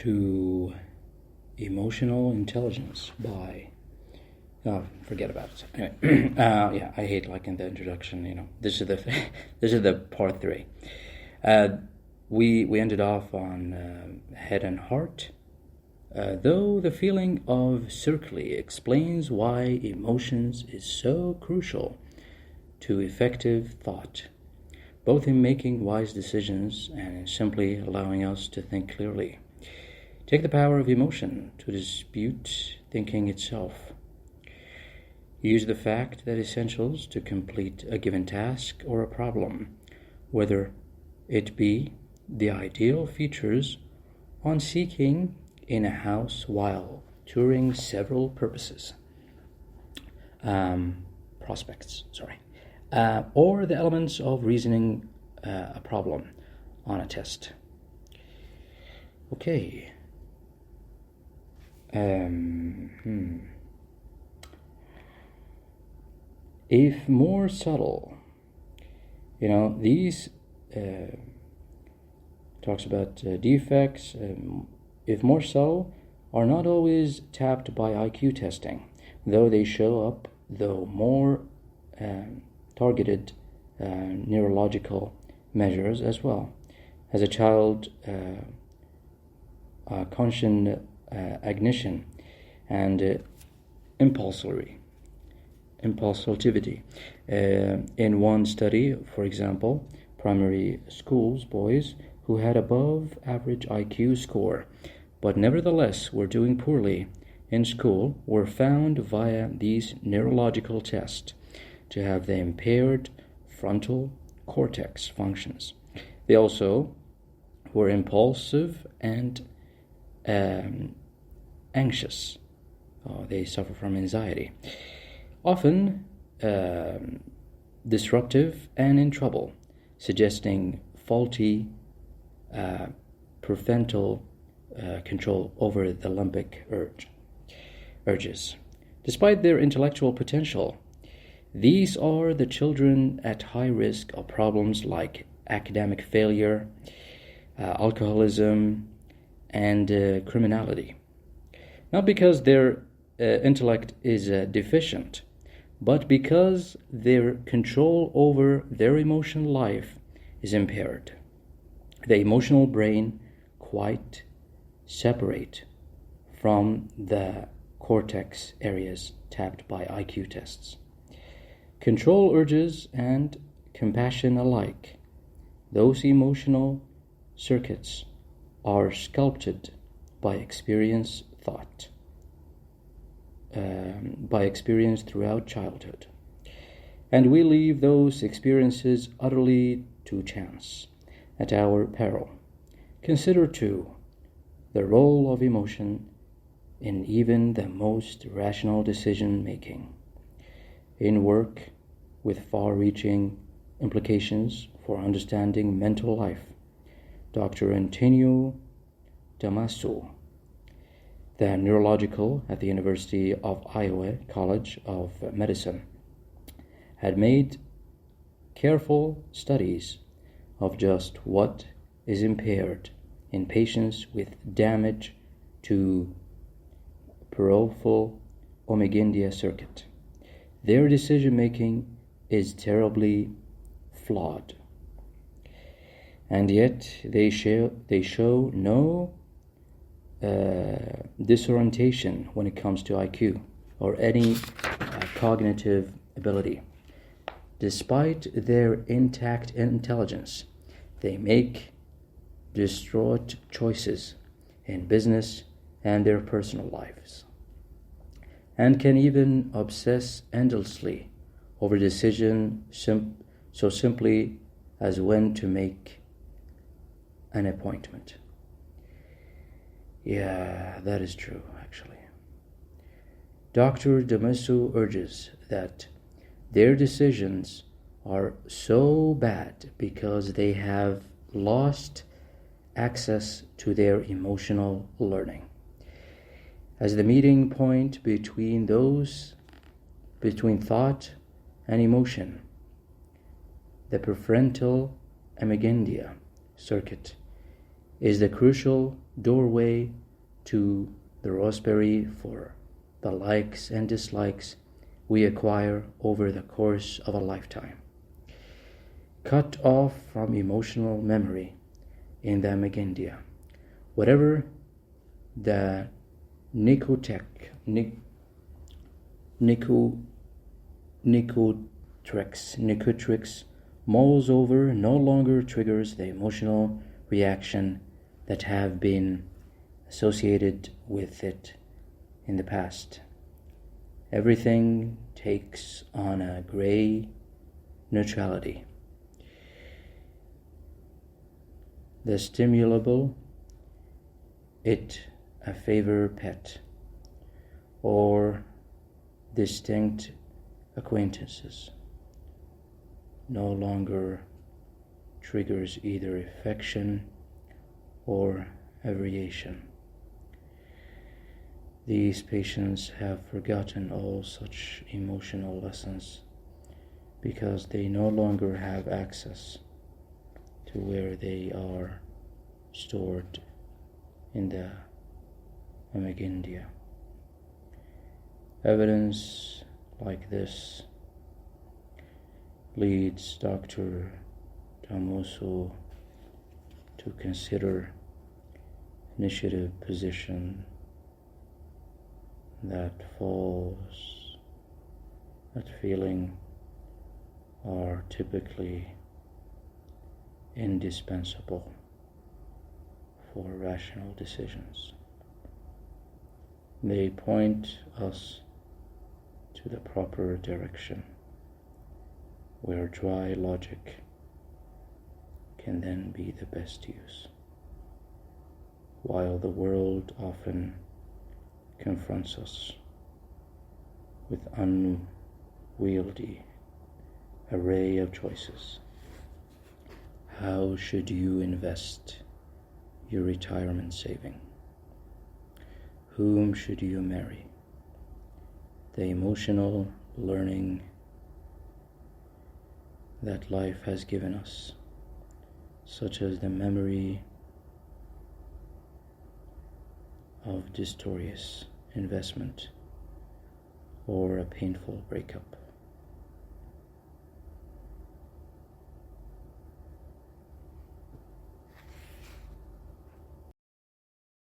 to Emotional Intelligence by... Oh, forget about it. Anyway, yeah, I hate in the introduction, this is the part 3. We ended off on head and heart. Though the feeling of circly explains why emotions is so crucial to effective thought, both in making wise decisions and in simply allowing us to think clearly. Take the power of emotion to dispute thinking itself. Use the fact that essentials to complete a given task or a problem, whether it be the ideal features on seeking in a house while touring several prospects, or the elements of reasoning a problem on a test. Okay. If more subtle, these talks about defects. If more subtle, are not always tapped by IQ testing, though they show up more targeted neurological measures as well. As a child, conscious ignition and impulsivity. In one study, for example, primary schools boys who had above average IQ score but nevertheless were doing poorly in school were found via these neurological tests to have the impaired frontal cortex functions. They also were impulsive and anxious. They suffer from anxiety. Often disruptive and in trouble, suggesting faulty prefrontal control over the limbic urges. Despite their intellectual potential, these are the children at high risk of problems like academic failure, alcoholism, and criminality. Not because their intellect is deficient, but because their control over their emotional life is impaired. The emotional brain quite separate from the cortex areas tapped by IQ tests. Control urges and compassion alike, those emotional circuits are sculpted by experience throughout childhood. And we leave those experiences utterly to chance, at our peril. Consider, too, the role of emotion in even the most rational decision-making, in work with far-reaching implications for understanding mental life. Dr. Antonio Damaso, the neurological at the University of Iowa College of Medicine, had made careful studies of just what is impaired in patients with damage to peripheral omega circuit. Their decision-making is terribly flawed, and yet they show no disorientation when it comes to IQ or any cognitive ability. Despite their intact intelligence, they make distraught choices in business and their personal lives, and can even obsess endlessly over decision so simply as when to make an appointment. Yeah, that is true, actually. Dr. Damaso urges that their decisions are so bad because they have lost access to their emotional learning. As the meeting point between thought and emotion, the prefrontal omega circuit is the crucial doorway to the raspberry for the likes and dislikes we acquire over the course of a lifetime. Cut off from emotional memory in the amygdala, whatever the nicotrix mulls over no longer triggers the emotional reaction that have been associated with it in the past. Everything takes on a gray neutrality. The stimulable, it a favor pet, or distinct acquaintances, no longer triggers either affection or aversion. These patients have forgotten all such emotional lessons because they no longer have access to where they are stored in the amygdala. Evidence like this leads Dr. Damoso to consider initiative position that falls at feeling are typically indispensable for rational decisions. They point us to the proper direction where dry logic can then be the best use. While the world often confronts us with unwieldy array of choices. How should you invest your retirement saving? Whom should you marry? The emotional learning that life has given us, such as the memory of dishonest investment or a painful breakup.